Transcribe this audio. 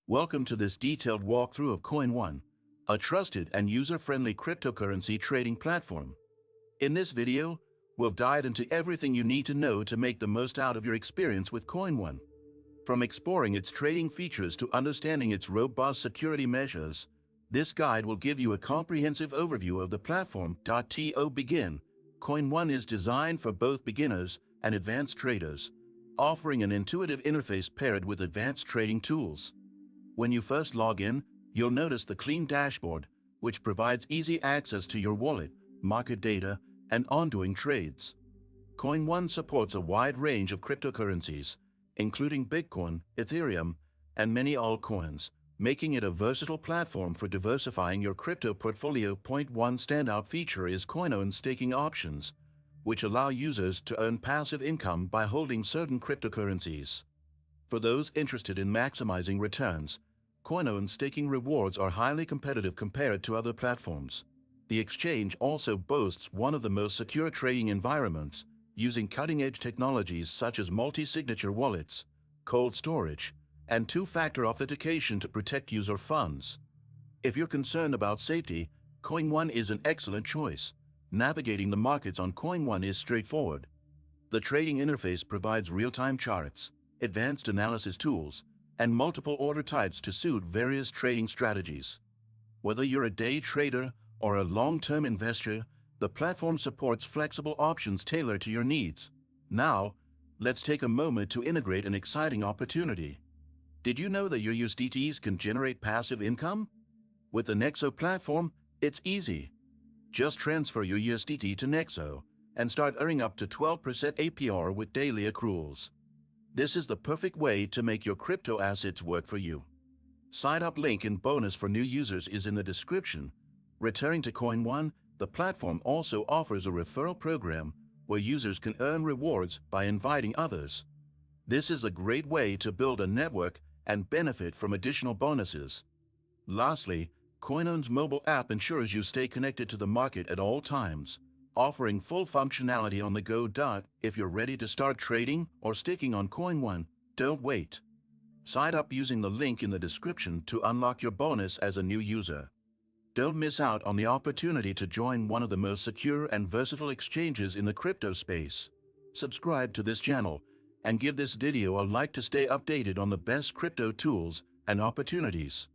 Welcome to this detailed walkthrough of Coinone, a trusted and user-friendly cryptocurrency trading platform. In this video, we'll dive into everything you need to know to make the most out of your experience with Coinone. From exploring its trading features to understanding its robust security measures, this guide will give you a comprehensive overview of the platform. To begin, Coinone is designed for both beginners and advanced traders, offering an intuitive interface paired with advanced trading tools. When you first log in, you'll notice the clean dashboard, which provides easy access to your wallet, market data, and ongoing trades. Coinone supports a wide range of cryptocurrencies, including Bitcoin, Ethereum, and many altcoins, making it a versatile platform for diversifying your crypto portfolio. One standout feature is Coinone's staking options, which allow users to earn passive income by holding certain cryptocurrencies. For those interested in maximizing returns, Coinone's staking rewards are highly competitive compared to other platforms. The exchange also boasts one of the most secure trading environments, using cutting-edge technologies such as multi-signature wallets, cold storage, and two-factor authentication to protect user funds. If you're concerned about safety, Coinone is an excellent choice. Navigating the markets on Coinone is straightforward. The trading interface provides real-time charts, advanced analysis tools, and multiple order types to suit various trading strategies. Whether you're a day trader or a long-term investor, the platform supports flexible options tailored to your needs. Now, let's take a moment to integrate an exciting opportunity. Did you know that your USDTs can generate passive income? With the Nexo platform, it's easy. Just transfer your USDT to Nexo and start earning up to 12% APR with daily accruals. This is the perfect way to make your crypto assets work for you. Sign up link and bonus for new users is in the description. Returning to Coinone, the platform also offers a referral program where users can earn rewards by inviting others. This is a great way to build a network and benefit from additional bonuses. Lastly, Coinone's mobile app ensures you stay connected to the market at all times, offering full functionality on the go. If you're ready to start trading or staking on Coinone, don't wait. Sign up using the link in the description to unlock your bonus as a new user. Don't miss out on the opportunity to join one of the most secure and versatile exchanges in the crypto space. Subscribe to this channel and give this video a like to stay updated on the best crypto tools and opportunities.